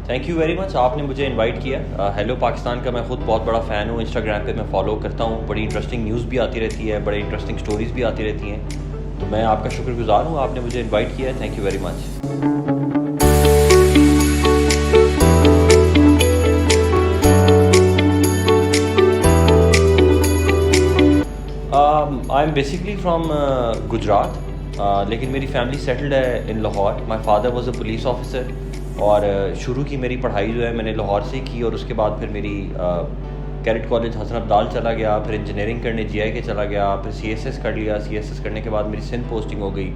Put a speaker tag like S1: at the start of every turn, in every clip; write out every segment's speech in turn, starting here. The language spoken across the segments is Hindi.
S1: थैंक यू वेरी मच, आपने मुझे इनवाइट किया। हेलो पाकिस्तान का मैं ख़ुद बहुत बड़ा फ़ैन हूँ। इंस्टाग्राम पे मैं फ़ॉलो करता हूँ, बड़ी इंटरेस्टिंग न्यूज़ भी आती रहती है, बड़े इंटरेस्टिंग स्टोरीज़ भी आती रहती हैं। तो मैं आपका शुक्रगुज़ार हूँ, आपने मुझे इनवाइट किया है। Thank you very much. I am basically from Gujarat, लेकिन मेरी फैमिली सेटल्ड है in Lahore. My father was a police officer और शुरू की मेरी पढ़ाई जो है मैंने लाहौर से की, और उसके बाद फिर मेरी कैरेट कॉलेज हसन अब्दाल चला गया, फिर इंजीनियरिंग करने GI के चला गया, फिर CSS कर लिया। CSS करने के बाद मेरी सिंध पोस्टिंग हो गई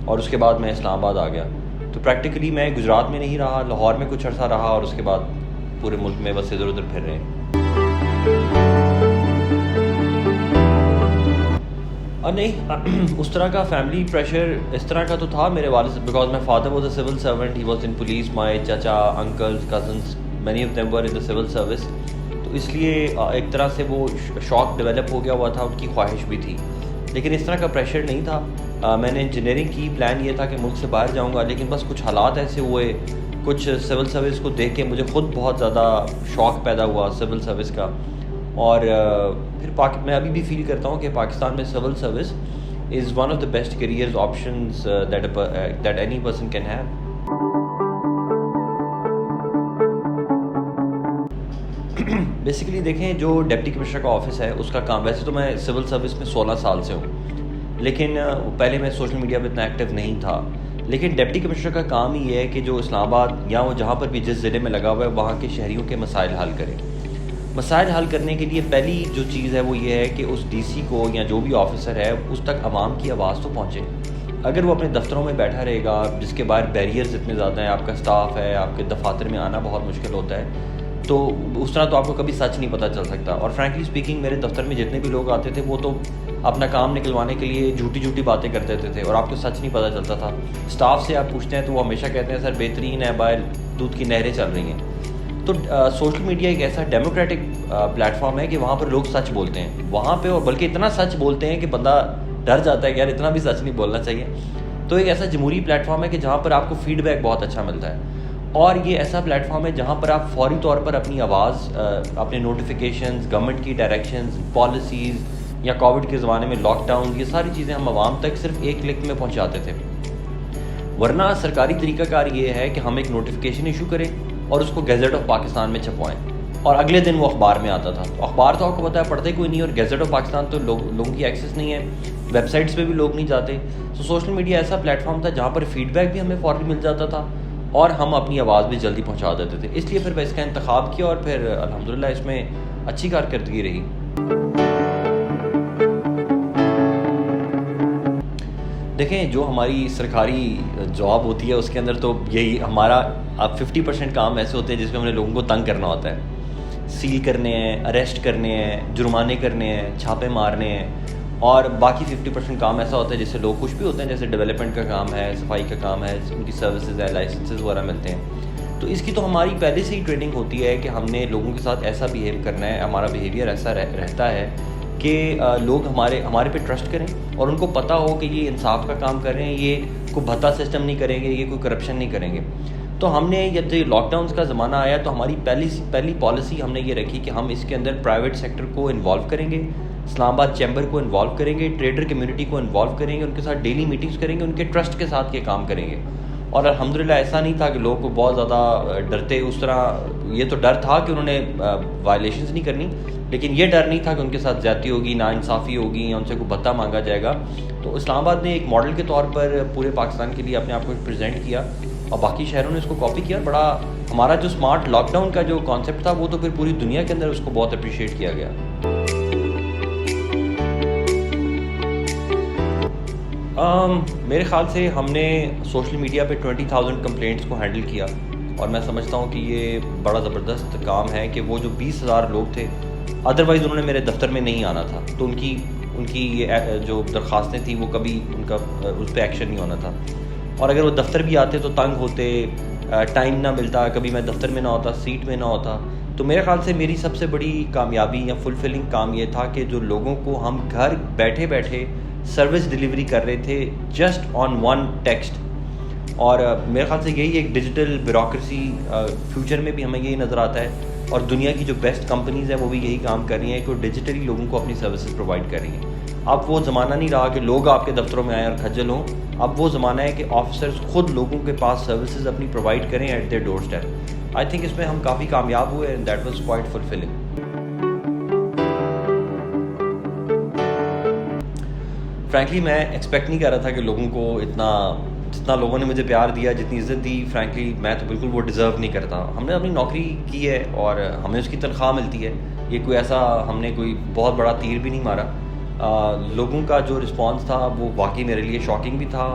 S1: और उसके बाद मैं इस्लामाबाद आ गया। तो प्रैक्टिकली मैं गुजरात में नहीं रहा, लाहौर में कुछ अर्सा रहा और उसके बाद पूरे मुल्क में बस इधर उधर फिर रहे हैं। नहीं उस तरह का फैमिली प्रेशर इस तरह का तो था मेरे वालिद से, because my father was a civil servant, he was in police. My चाचा, uncles, cousins, many of them were in the civil service. तो इसलिए एक तरह से वो शौक डेवलप हो गया हुआ था, उनकी ख्वाहिश भी थी, लेकिन इस तरह का प्रेशर नहीं था। मैंने इंजीनियरिंग की, प्लान ये था कि मुल्क से बाहर जाऊँगा, लेकिन बस कुछ हालात ऐसे हुए, कुछ सिविल सर्विस को देख के मुझे ख़ुद बहुत ज़्यादा शौक़ पैदा हुआ सिविल सर्विस का। और फिर मैं अभी भी फील करता हूँ कि पाकिस्तान में civil service is one of the best career options that any person can have. Basically देखें, जो डिप्टी कमिश्नर का ऑफिस है उसका काम, वैसे तो मैं सिविल सर्विस में 16 साल से हूँ, लेकिन पहले मैं सोशल मीडिया पर इतना एक्टिव नहीं था। लेकिन डिप्टी कमिश्नर का काम ही है कि जो इस्लामाबाद या वो जहाँ पर भी जिस ज़िले में लगा हुआ है वहाँ के शहरियों के मसाइल हल करें। मसाइल हल करने के लिए पहली जो चीज़ है वो ये है कि उस DC को या जो भी ऑफिसर है उस तक आवाम की आवाज़ तो पहुँचे। अगर वो अपने दफ्तरों में बैठा रहेगा जिसके बाहर बैरियर्स इतने ज़्यादा हैं, आपका स्टाफ है, आपके दफातर में आना बहुत मुश्किल होता है, तो उस तरह तो आपको कभी सच नहीं पता चल सकता। और फ्रैंकली स्पीकिंग मेरे दफ्तर में जितने भी लोग आते थे वो तो अपना काम निकलवाने के लिए झूठी झूठी बातें करते थे और आपको सच नहीं पता चलता था। स्टाफ से आप पूछते हैं तो वो हमेशा कहते हैं सर बेहतरीन है, बाहर दूध की नहरें चल रही हैं। तो सोशल मीडिया एक ऐसा डेमोक्रेटिक प्लेटफॉर्म है कि वहाँ पर लोग सच बोलते हैं वहाँ पे, और बल्कि इतना सच बोलते हैं कि बंदा डर जाता है कि यार इतना भी सच नहीं बोलना चाहिए। तो एक ऐसा जमहूरी प्लेटफॉर्म है कि जहाँ पर आपको फीडबैक बहुत अच्छा मिलता है, और ये ऐसा प्लेटफॉर्म है जहाँ पर आप फौरी तौर पर अपनी आवाज़, अपने नोटिफिकेशंस, गवर्नमेंट की डायरेक्शंस, पॉलिसीज़ या कोविड के ज़माने में लॉकडाउन, ये सारी चीज़ें हम आवाम तक सिर्फ एक क्लिक में पहुँचाते थे। वरना सरकारी तरीक़ाकार ये है कि हम एक नोटिफिकेशन इशू करें और उसको गैजेट ऑफ पाकिस्तान में छपवाएं और अगले दिन वो अखबार में आता था। तो अखबार तो आपको पता है पढ़ते कोई नहीं, और गैजेट ऑफ पाकिस्तान तो लोगों की एक्सेस नहीं है, वेबसाइट्स पे भी लोग नहीं जाते। तो सोशल मीडिया ऐसा प्लेटफॉर्म था जहाँ पर फीडबैक भी हमें फ़ौरन मिल जाता था और हम अपनी आवाज़ भी जल्दी पहुँचा देते थे। इसलिए फिर मैं इसका इंतखाब किया और फिर अल्हम्दुलिल्लाह इसमें अच्छी कारकर्दगी रही। देखें, जो हमारी सरकारी जॉब होती है उसके अंदर तो यही हमारा 50% काम ऐसे होते हैं जिसमें हमने लोगों को तंग करना होता है। सील करने हैं, अरेस्ट करने हैं, जुर्माने करने हैं, छापे मारने हैं, और बाकी 50% काम ऐसा होता है जिससे लोग खुश भी होते हैं, जैसे डेवलपमेंट का काम है, सफाई का काम है, उनकी सर्विसेज है, लाइसेंसेस वगैरह मिलते हैं। तो इसकी तो हमारी पहले से ही ट्रेनिंग होती है कि हमने लोगों के साथ ऐसा बिहेव करना है, हमारा बिहेवियर ऐसा रहता है कि लोग हमारे पे ट्रस्ट करें और उनको पता हो कि ये इंसाफ का काम कर रहे हैं, ये कोई भत्ता सिस्टम नहीं करेंगे, ये कोई करप्शन नहीं करेंगे। तो हमने जब लॉकडाउन का ज़माना आया तो हमारी पहली पॉलिसी हमने ये रखी कि हम इसके अंदर प्राइवेट सेक्टर को इन्वॉल्व करेंगे, इस्लामाबाद चैम्बर को इन्वॉल्व करेंगे, ट्रेडर कम्युनिटी को इन्वॉल्व करेंगे, उनके साथ डेली मीटिंग्स करेंगे, उनके ट्रस्ट के साथ ये काम करेंगे। और अल्हम्दुलिल्लाह ऐसा नहीं था कि लोग को बहुत ज़्यादा डरते उस तरह। ये तो डर था कि उन्होंने वायलेशंस नहीं करनी, लेकिन ये डर नहीं था कि उनके साथ ज़्यादती होगी, नाइंसाफ़ी होगी या उनसे कोई भत्ता मांगा जाएगा। तो इस्लामाबाद ने एक मॉडल के तौर पर पूरे पाकिस्तान के लिए अपने आप को प्रेजेंट किया और बाकी शहरों ने इसको कॉपी किया। बड़ा हमारा जो स्मार्ट लॉकडाउन का जो कॉन्सेप्ट था वो तो फिर पूरी दुनिया के अंदर उसको बहुत अप्रिशिएट किया गया। मेरे ख़्याल से हमने सोशल मीडिया पे 20,000 कंप्लेंट्स को हैंडल किया, और मैं समझता हूँ कि ये बड़ा ज़बरदस्त काम है कि वो जो 20,000 लोग थे अदरवाइज़ उन्होंने मेरे दफ्तर में नहीं आना था, तो उनकी ये जो दरख्वास्तें थी वो कभी उनका उस पर एक्शन नहीं होना था। और अगर वो दफ्तर भी आते तो तंग होते, टाइम ना मिलता, कभी मैं दफ्तर में ना होता, सीट में ना होता। तो मेरे ख़्याल से मेरी सबसे बड़ी कामयाबी या फुलफिलिंग काम ये था कि जो लोगों को हम घर बैठे बैठे सर्विस डिलीवरी कर रहे थे जस्ट ऑन वन टेक्स्ट, और मेरे ख्याल से यही एक डिजिटल ब्यूरोक्रेसी फ्यूचर में भी हमें यही नज़र आता है, और दुनिया की जो बेस्ट कंपनीज़ हैं वो भी यही काम कर रही हैं कि वो डिजिटली लोगों को अपनी सर्विसेज प्रोवाइड कर रही हैं। अब वो ज़माना नहीं रहा कि लोग आपके दफ्तरों में आएँ और खज्जल हों, अब वो ज़माना है कि ऑफिसर्स खुद लोगों के पास सर्विसेज अपनी प्रोवाइड करें eight their door step. I think इसमें हम काफ़ी कामयाब हुए and that was quite fulfilling. Frankly मैं एक्सपेक्ट नहीं कर रहा था कि लोगों को जितना लोगों ने मुझे प्यार दिया, जितनी इज़्ज़त दी, फ्रैंकली मैं तो बिल्कुल वो डिज़र्व नहीं करता। हमने अपनी नौकरी की है और हमें उसकी तनख्वाह मिलती है, ये कोई ऐसा हमने कोई बहुत बड़ा तीर भी नहीं मारा। लोगों का जो रिस्पांस था वो वाकई मेरे लिए शॉकिंग भी था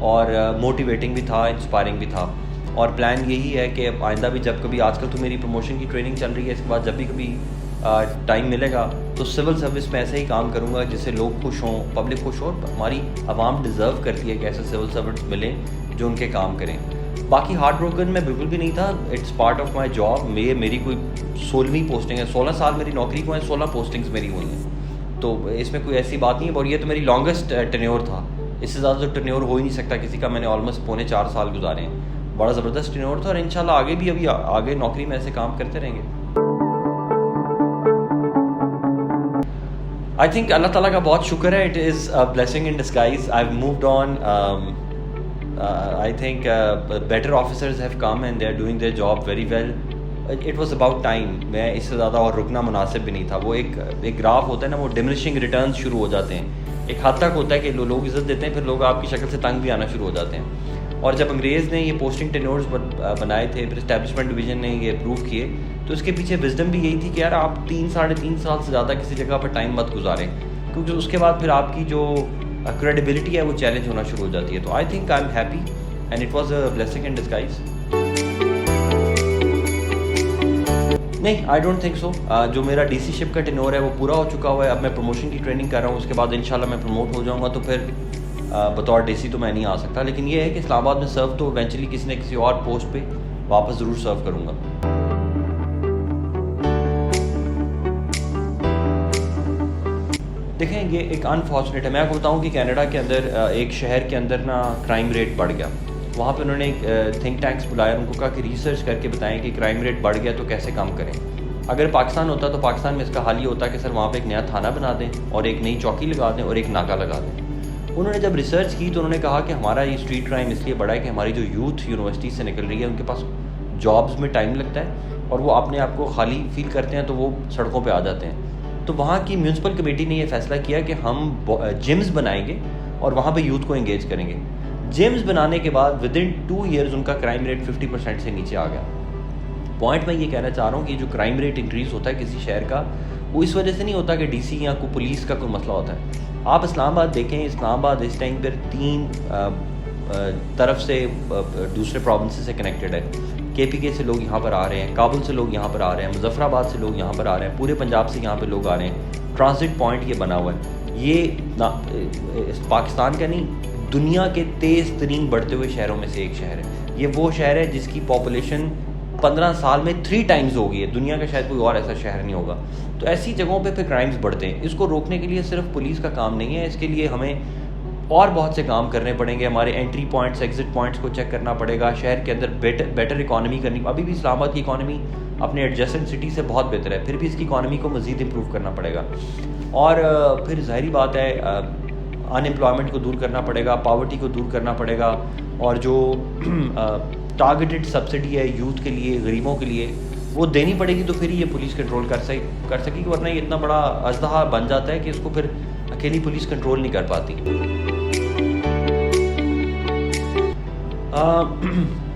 S1: और मोटिवेटिंग भी था, इंस्पायरिंग भी था। और प्लान यही है कि आइंदा भी जब कभी, आजकल तो मेरी प्रमोशन की ट्रेनिंग चल रही है, इसके बाद जब भी कभी टाइम मिलेगा तो सिविल सर्विस में ऐसे ही काम करूँगा जिससे लोग खुश हों, पब्लिक खुश हो। हमारी आवाम डिज़र्व करती है कि ऐसे सिविल सर्वेंट्स मिलें जो उनके काम करें। बाकी हार्ट ब्रोकन मैं बिल्कुल भी नहीं था, it's part of my job. मेरी कोई 16वीं पोस्टिंग है, 16 साल मेरी नौकरी को है, 16 पोस्टिंग्स मेरी हुई हैं, तो इसमें कोई ऐसी बात नहीं है। और ये तो मेरी लॉन्गेस्ट टेन्योर था, इससे ज़्यादा तो टेन्योर हो ही नहीं सकता किसी का। मैंने ऑलमोस्ट 4.25 साल गुजारे हैं, बड़ा ज़बरदस्त टेन्योर था और इंशाल्लाह आगे भी आगे नौकरी में ऐसे काम करते रहेंगे। आई थिंक अल्लाह ताला का बहुत शुक्र है, it is a blessing in disguise. I have moved on. I think better officers have come and they are doing their job very well. It was about time, मैं इससे ज़्यादा और रुकना मुनासिब भी नहीं था। वो एक ग्राफ होता है ना, वो डिमिनिशिंग रिटर्न्स शुरू हो जाते हैं। एक हद तक होता है कि लोग इज़्ज़त देते हैं, फिर लोग आपकी शक्ल से तंग भी आना शुरू हो जाते हैं। और जब अंग्रेज़ ने ये पोस्टिंग टेन्योर्स बनाए थे, फिर एस्टैब्लिशमेंट डिवीज़न ने ये अप्रूव किए, तो इसके पीछे विजडम भी यही थी कि यार आप 3 साढ़े 3 साल से ज़्यादा किसी जगह पर टाइम मत गुजारें, क्योंकि उसके बाद फिर आपकी जो क्रेडिबिलिटी है वो चैलेंज होना शुरू हो जाती है। तो I think I am happy and it was a blessing in disguise. नहीं, आई डोंट थिंक सो। जो मेरा डीसीशिप का टेन्योर है वो पूरा हो चुका हुआ है। अब मैं प्रमोशन की ट्रेनिंग कर रहा हूँ, उसके बाद इंशाल्लाह मैं प्रमोट हो जाऊँगा, तो फिर बतौर डीसी तो मैं नहीं आ सकता। लेकिन ये है कि इस्लामाबाद में सर्व तो इवेंचुअली किसी न किसी और पोस्ट पे वापस ज़रूर सर्व करूँगा। देखें, ये एक अनफॉर्चुनेट है। मैं आपको बताऊँ कि कनाडा के अंदर एक शहर के अंदर ना क्राइम रेट बढ़ गया। वहाँ पे उन्होंने एक थिंक टैंक्स बुलाया, उनको कहा कि रिसर्च करके बताएं कि क्राइम रेट बढ़ गया तो कैसे कम करें। अगर पाकिस्तान होता तो पाकिस्तान में इसका हाल ये होता कि सर वहाँ पे एक नया थाना बना दें और एक नई चौकी लगा दें और एक नाका लगा दें। उन्होंने जब रिसर्च की तो उन्होंने कहा कि हमारा ये स्ट्रीट क्राइम इसलिए बढ़ा है कि हमारी जो यूथ यूनिवर्सिटी से निकल रही है, उनके पास जॉब्स में टाइम लगता है और वो अपने आप को खाली फील करते हैं, तो वो सड़कों पे आ जाते हैं। तो वहाँ की म्यूनसिपल कमेटी ने ये फैसला किया कि हम जिम्स बनाएंगे और वहाँ पे यूथ को एंगेज करेंगे। जिम्स बनाने के बाद विदिन 2 ईयर्स उनका क्राइम रेट 50% से नीचे आ गया। पॉइंट मैं ये कहना चाह रहा हूँ कि जो क्राइम रेट इंक्रीज़ होता है किसी शहर का, वो इस वजह से नहीं होता कि डीसी या कोई पुलिस का कोई मसला होता है। आप इस्लामाबाद देखें, इस्लामाबाद इस टाइम पर 3 तरफ से दूसरे प्रोविंसेस से कनेक्टेड है। KPK से लोग यहाँ पर आ रहे हैं, काबुल से लोग यहाँ पर आ रहे हैं, मुजफ्फराबाद से लोग यहाँ पर आ रहे हैं, पूरे पंजाब से यहाँ पर लोग आ रहे हैं। ट्रांजिट पॉइंट ये बना हुआ है। ये पाकिस्तान का नहीं, दुनिया के तेज़ तरीन बढ़ते हुए शहरों में से एक शहर है। ये वो शहर है जिसकी पॉपुलेशन 15 साल में 3 टाइम्स हो गई है। दुनिया का शायद कोई और ऐसा शहर नहीं होगा। तो ऐसी जगहों पे फिर क्राइम्स बढ़ते हैं। इसको रोकने के लिए सिर्फ पुलिस का काम नहीं है, इसके लिए हमें और बहुत से काम करने पड़ेंगे। हमारे एंट्री पॉइंट्स, एग्जिट पॉइंट्स को चेक करना पड़ेगा। शहर के अंदर बेटर इकॉनमी करनी। अभी भी इस्लामाबाद की इकॉनमी अपने एडजेसेंट सिटी से बहुत बेहतर है, फिर भी इसकी इकॉनमी को मज़ीद इम्प्रूव करना पड़ेगा। और फिर ज़ाहिरी बात है, अनएम्प्लॉयमेंट को दूर करना पड़ेगा, पावर्टी को दूर करना पड़ेगा, और जो टारगेटेड सब्सिडी है यूथ के लिए, गरीबों के लिए, वो देनी पड़ेगी। तो फिर ये पुलिस कंट्रोल कर सकेगी, वरना ये इतना बड़ा अजदहा बन जाता है कि इसको फिर अकेली पुलिस कंट्रोल नहीं कर पाती।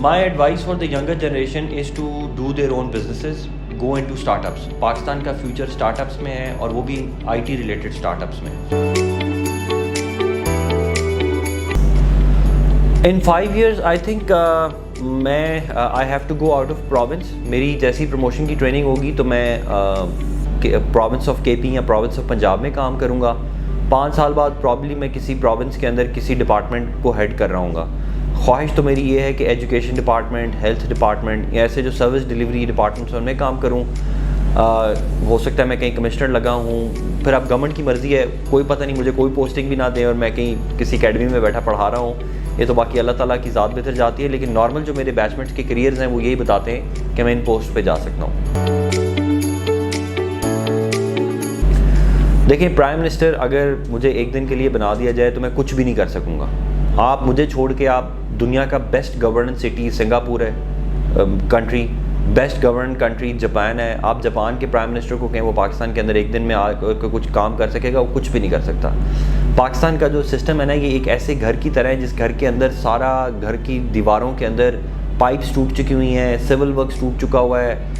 S1: My advice for the younger generation is to do their own businesses, go into startups. Pakistan का फ्यूचर स्टार्टअप्स में है, और वो भी IT रिलेटेड स्टार्टअप्स में। इन 5 years आई थिंक मैं I have to go out of province. मेरी जैसी प्रमोशन की ट्रेनिंग होगी तो मैं प्रोविंस ऑफ KP या प्रोविंस ऑफ पंजाब में काम करूँगा। 5 साल बाद प्रॉब्ली मैं किसी प्रोविंस के अंदर किसी डिपार्टमेंट को हेड कर रहा हूँगा। ख्वाहिश तो मेरी ये है कि एजुकेशन डिपार्टमेंट, हेल्थ डिपार्टमेंट या ऐसे जो सर्विस डिलीवरी डिपार्टमेंट्स हैं उनमें काम करूँ। हो सकता है मैं कहीं कमिश्नर लगा हूँ, फिर अब गवर्नमेंट की मर्ज़ी है, कोई पता नहीं मुझे कोई पोस्टिंग भी ना दे और मैं कहीं किसी अकेडमी में बैठा पढ़ा रहा हूँ, ये तो बाकी अल्लाह ताला की ज़ात बेहतर जाती है, लेकिन नॉर्मल जो मेरे बैचमेट्स के करियर्स हैं वो यही बताते हैं कि मैं इन पोस्ट पे जा सकता हूँ। देखिए, प्राइम मिनिस्टर अगर मुझे एक दिन के लिए बना दिया जाए तो मैं कुछ भी नहीं कर सकूँगा। आप मुझे छोड़ के आप दुनिया का बेस्ट गवर्नेंस सिटी सिंगापुर है country, best govern country Japan है, आप जापान के प्राइम मिनिस्टर को कहें वो पाकिस्तान के अंदर एक दिन में आकर कुछ काम कर सकेगा, वो कुछ भी नहीं कर सकता। पाकिस्तान का जो सिस्टम है ना, ये एक ऐसे घर की तरह है जिस घर के अंदर सारा घर की दीवारों के अंदर पाइप्स टूट चुकी हुई हैं, सिविल वर्क्स टूट चुका हुआ है,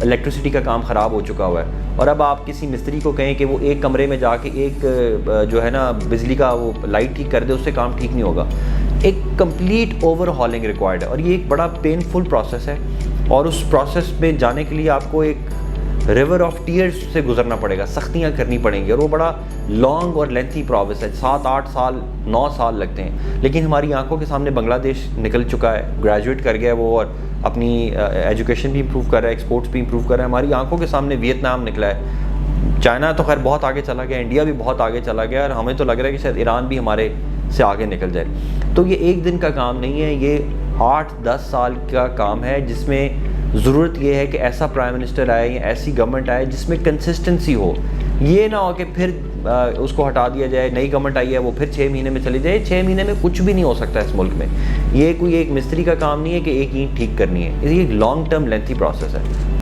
S1: इलेक्ट्रिसिटी का काम ख़राब हो चुका हुआ है। और अब आप किसी मिस्त्री को कहें कि वो एक कमरे में जाके एक जो है ना बिजली का वो लाइट ठीक कर दे, उससे काम ठीक नहीं होगा। एक कंप्लीट ओवरहॉलिंग रिक्वायर्ड है और ये एक बड़ा पेनफुल प्रोसेस है और उस प्रोसेस में जाने के लिए आपको एक रिवर ऑफ टीयर्स से गुजरना पड़ेगा, सख्तियाँ करनी पड़ेंगी और वो बड़ा लॉन्ग और लेंथी प्रोसेस है। 7-8 साल 9 साल लगते हैं। लेकिन हमारी आंखों के सामने बांग्लादेश निकल चुका है, ग्रेजुएट कर गया वो और अपनी एजुकेशन भी इम्प्रूव कर रहा है, एक्सपोर्ट्स भी इम्प्रूव कर रहा है। हमारी आंखों के सामने वियतनाम निकला है, चाइना तो खैर बहुत आगे चला गया, इंडिया भी बहुत आगे चला गया और हमें तो लग रहा है कि शायद ईरान भी हमारे से आगे निकल जाए। तो ये एक दिन का काम नहीं है, ये 8-10 साल का काम है जिसमें ज़रूरत ये है कि ऐसा प्राइम मिनिस्टर आए या ऐसी गवर्नमेंट आए जिसमें कंसिस्टेंसी हो। ये ना हो कि फिर उसको हटा दिया जाए, नई गवर्नमेंट आई है वो फिर 6 महीने में चली जाए। 6 महीने में कुछ भी नहीं हो सकता इस मुल्क में। ये कोई एक मिस्त्री का काम नहीं है कि एक ईंट ठीक करनी है, ये एक लॉन्ग टर्म लेंथी प्रोसेस है।